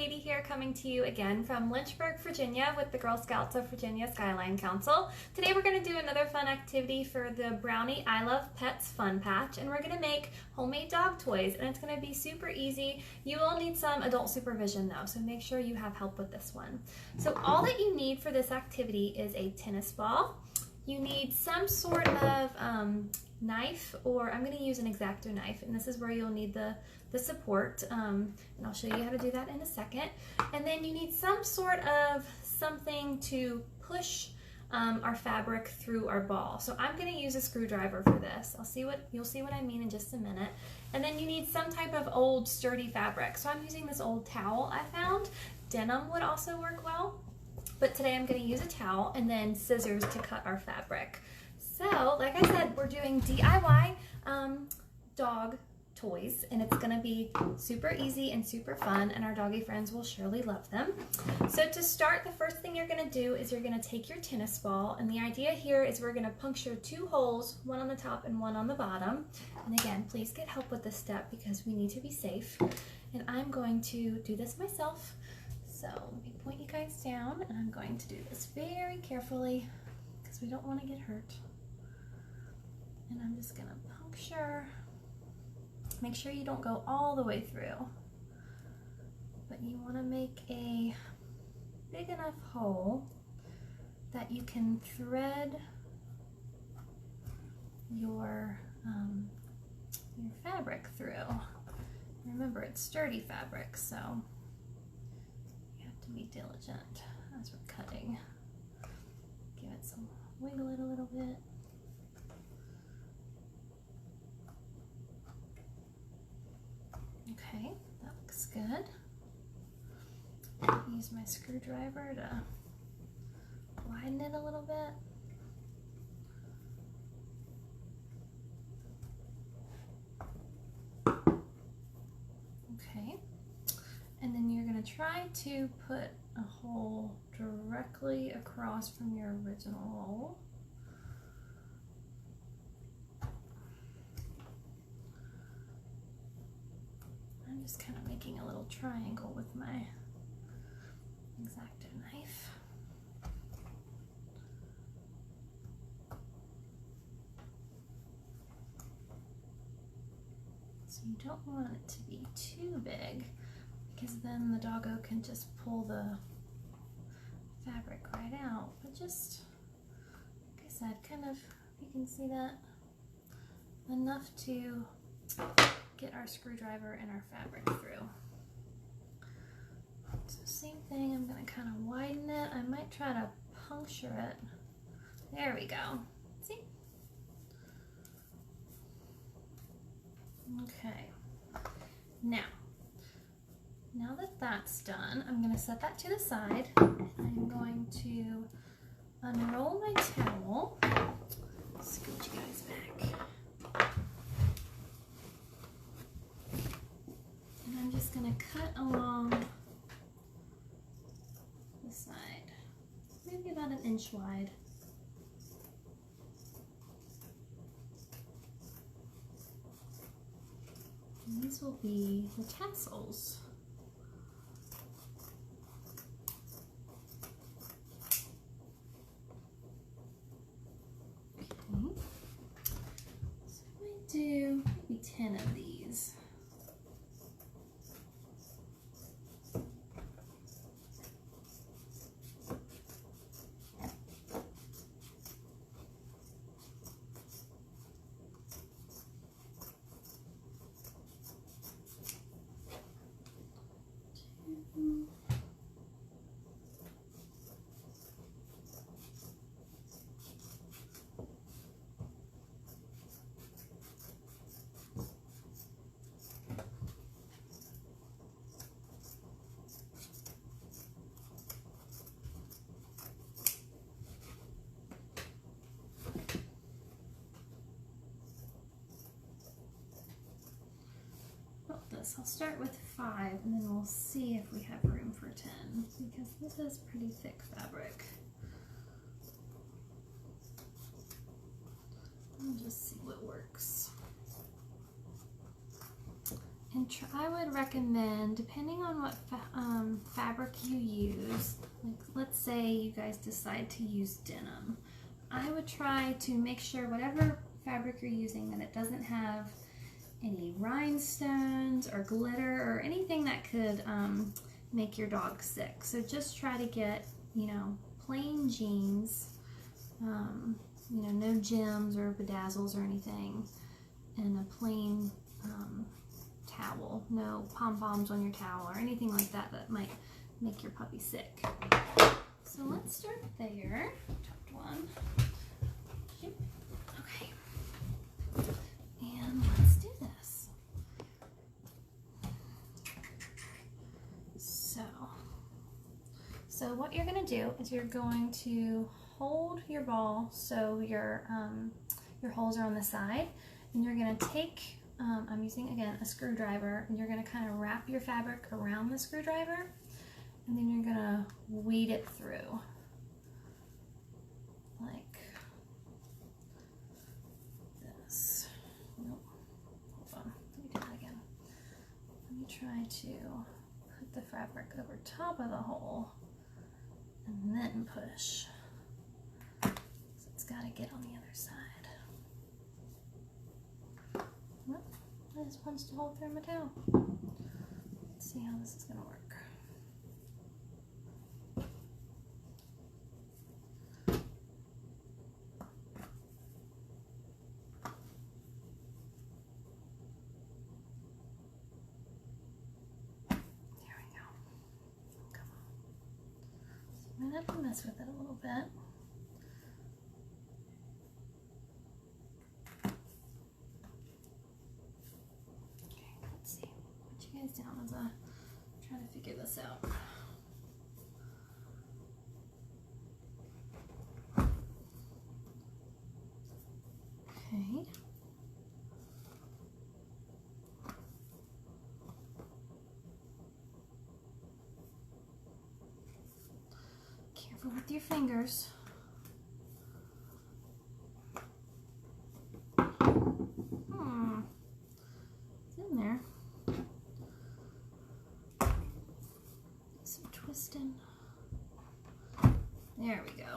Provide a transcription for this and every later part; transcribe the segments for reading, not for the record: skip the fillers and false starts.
Katie here, coming to you again from Lynchburg, Virginia with the Girl Scouts of Virginia Skyline Council. Today we're going to do another fun activity for the Brownie I Love Pets Fun Patch, and we're going to make homemade dog toys, and it's going to be super easy. You will need some adult supervision though, so make sure you have help with this one. So all that you need for this activity is a tennis ball. You need some sort of knife, or I'm going to use an X-Acto knife, and this is where you'll need the support, and I'll show you how to do that in a second. And then you need some sort of something to push our fabric through our ball. So I'm going to use a screwdriver for this. You'll see what I mean in just a minute. And then you need some type of old sturdy fabric. So I'm using this old towel I found. Denim would also work well, but today I'm going to use a towel and then scissors to cut our fabric. So, like I said, we're doing DIY dog toys, and it's going to be super easy and super fun, and our doggy friends will surely love them. So to start, the first thing you're going to do is you're going to take your tennis ball, and the idea here is we're going to puncture 2 holes, one on the top and one on the bottom. And again, please get help with this step because we need to be safe. And I'm going to do this myself. So let me point you guys down, and I'm going to do this very carefully because we don't want to get hurt. And I'm just going to puncture. Make sure you don't go all the way through, but you want to make a big enough hole that you can thread your fabric through. Remember, it's sturdy fabric, so you have to be diligent as we're cutting. Give it some, wiggle it a little bit. Okay, that looks good. Use my screwdriver to widen it a little bit. Okay, and then you're going to try to put a hole directly across from your original hole. I'm just kind of making a little triangle with my X-Acto knife. So you don't want it to be too big, because then the doggo can just pull the fabric right out. But just, like I said, kind of, you can see that, enough to get our screwdriver and our fabric through. So same thing, I'm going to kind of widen it. I might try to puncture it. There we go. See? Okay. Now that that's done, I'm going to set that to the side. I'm going to unroll my towel. Scoot you guys back. I'm just going to cut along the side, maybe about 1 inch wide. And these will be the tassels. Okay, so I might do maybe 10 of these. I'll start with 5, and then we'll see if we have room for 10, because this is pretty thick fabric. I'll just see what works. And I would recommend, depending on what fabric you use, like let's say you guys decide to use denim, I would try to make sure whatever fabric you're using that it doesn't have any rhinestones or glitter or anything that could make your dog sick. So just try to get, you know, plain jeans, you know, no gems or bedazzles or anything, and a plain towel, no pom-poms on your towel or anything like that that might make your puppy sick. So let's start there. Tucked one. Okay. And let's do this. So what you're going to do is you're going to hold your ball so your holes are on the side, and you're going to take I'm using, again, a screwdriver, and you're going to kind of wrap your fabric around the screwdriver, and then you're going to weed it through, like this. Nope. Hold on. Let me do that again. Let me try to put the fabric over top of the hole, and then push. So it's got to get on the other side. I just punched a hole through my towel. Let's see how this is going to work. There we go. Come on. So I'm going to have to mess with it a little bit. Down as I try to figure this out. Okay. Careful with your fingers. It's in there. Twisting. There we go.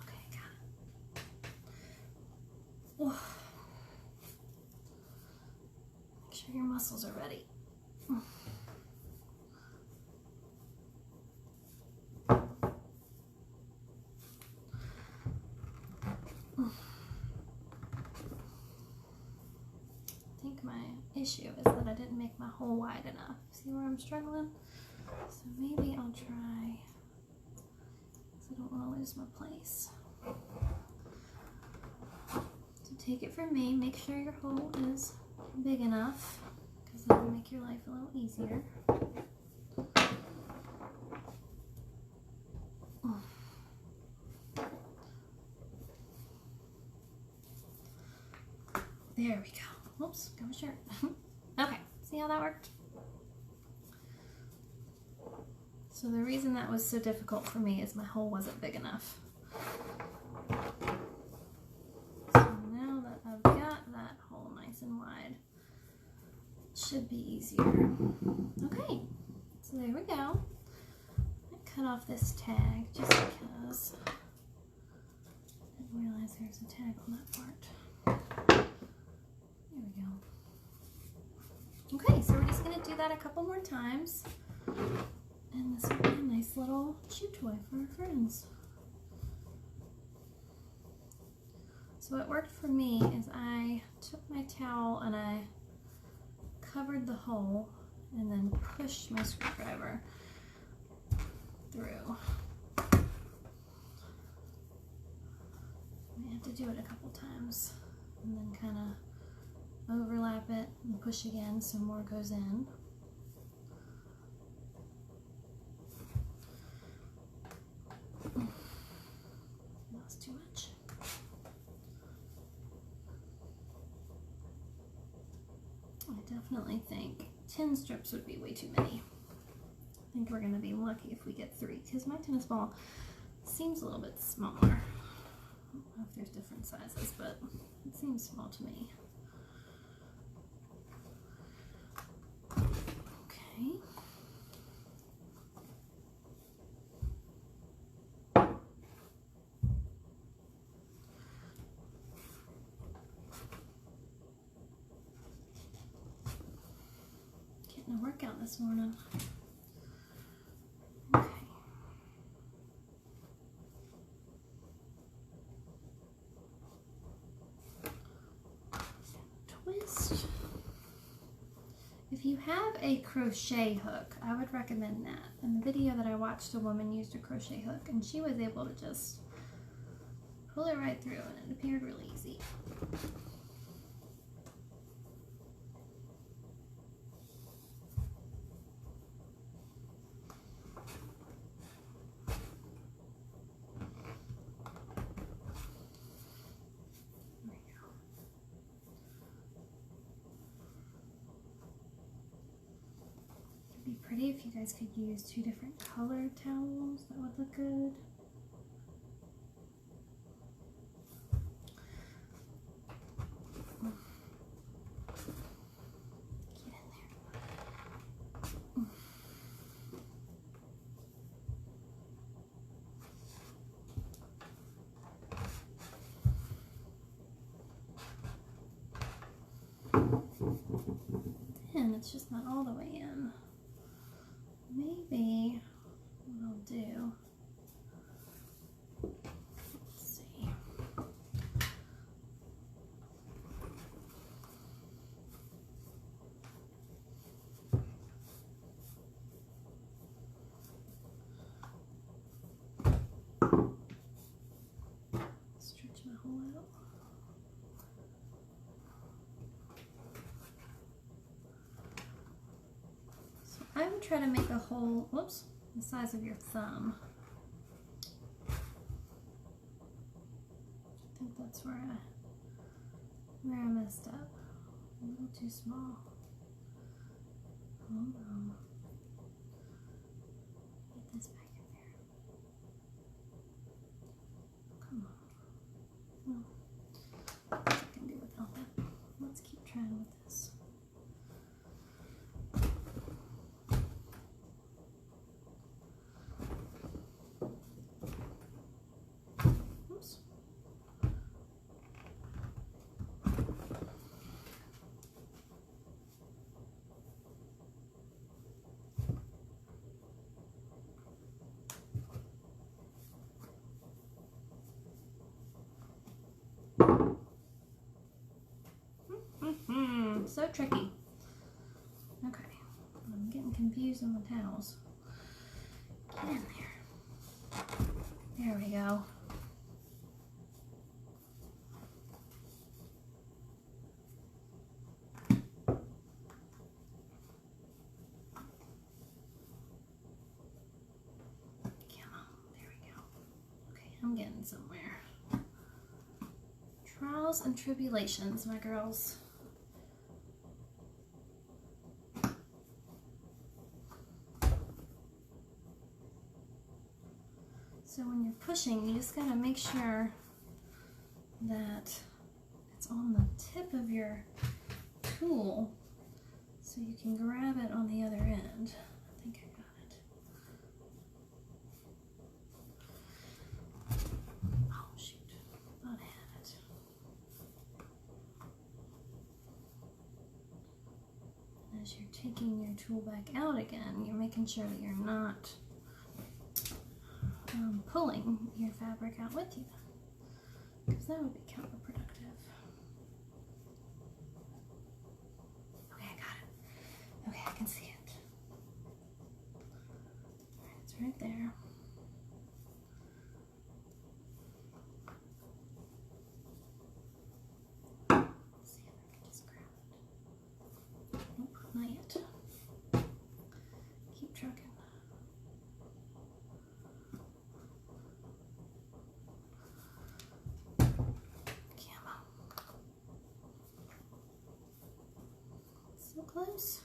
Okay, got it. Make sure your muscles are ready. I think my issue is that I didn't make my hole wide enough. See where I'm struggling? So maybe I'll try, because I don't want to lose my place. So take it from me, make sure your hole is big enough, because that will make your life a little easier. There we go. Oops, got my shirt. Okay, see how that worked? So the reason that was so difficult for me is my hole wasn't big enough. So now that I've got that hole nice and wide, it should be easier. Okay, so there we go. I cut off this tag just because I didn't realize there was a tag on that part. There we go. Okay, so we're just going to do that a couple more times, and this will be a nice little chew toy for our friends. So what worked for me is I took my towel and I covered the hole and then pushed my screwdriver through. I have to do it a couple times and then kind of overlap it and push again so more goes in. That's too much. I definitely think 10 strips would be way too many. I think we're going to be lucky if we get 3, because my tennis ball seems a little bit smaller. I don't know if there's different sizes, but it seems small to me. Okay. Getting a workout this morning. Okay. Twist. If you have a crochet hook, I would recommend that. In the video that I watched, a woman used a crochet hook and she was able to just pull it right through and it appeared really easy. Pretty if you guys could use 2 different colored towels, that would look good. Get in there. And it's just not all the way in. Maybe what I'll do, let's see. Stretch my hole out. I would try to make a hole, whoops, the size of your thumb. I think that's where I messed up. A little too small. Hold on. Get this back in there. Come on. Well, I can do without that. Let's keep trying with this. So tricky. Okay, I'm getting confused on the towels. Get in there. There we go. Come on, there we go. Okay, I'm getting somewhere. Trials and tribulations, my girls. So when you're pushing, you just gotta make sure that it's on the tip of your tool so you can grab it on the other end. I think I got it. Oh shoot, thought I had it. And as you're taking your tool back out again, you're making sure that you're not pulling your fabric out with you, because that would be counterproductive. Okay, I got it. Okay, I can see it. All right, it's right there. Let's see if I can just grab it. Nope, not yet. Keep trucking. So close.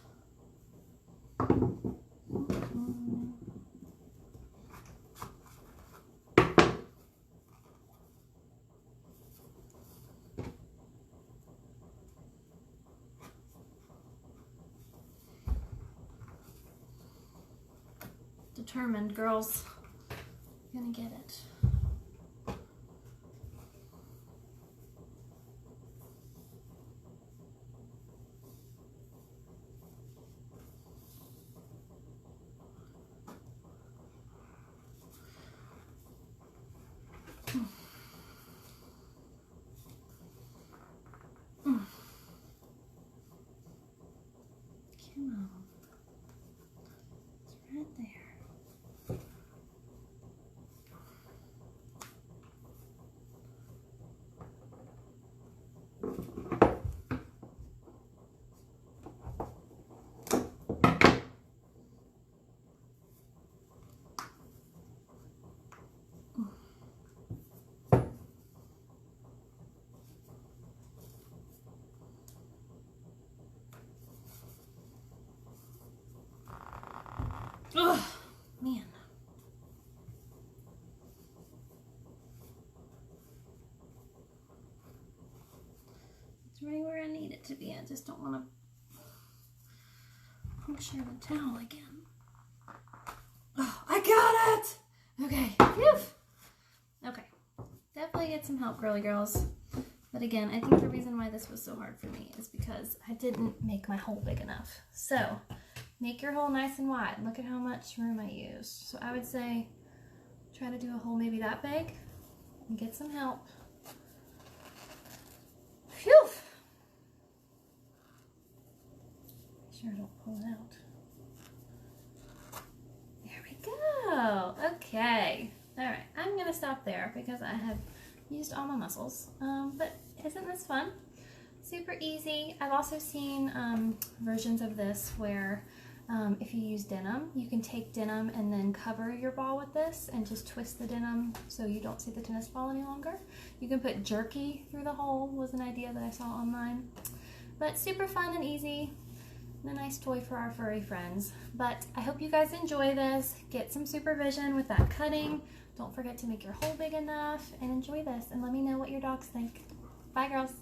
determined, girls. I'm gonna get it. Come on. It's right there. Oh, man. It's right where I need it to be. I just don't want to puncture the towel again. Oh, I got it! Okay. Phew. Okay. Definitely get some help, girly girls. But again, I think the reason why this was so hard for me is because I didn't make my hole big enough. So, make your hole nice and wide. Look at how much room I used. So I would say try to do a hole maybe that big and get some help. Phew! Make sure I don't pull it out. There we go. Okay. All right. I'm going to stop there because I have used all my muscles. But isn't this fun? Super easy. I've also seen versions of this where if you use denim, you can take denim and then cover your ball with this and just twist the denim so you don't see the tennis ball any longer. You can put jerky through the hole, was an idea that I saw online. But super fun and easy, and a nice toy for our furry friends. But I hope you guys enjoy this. Get some supervision with that cutting. Don't forget to make your hole big enough and enjoy this, and let me know what your dogs think. Bye, girls.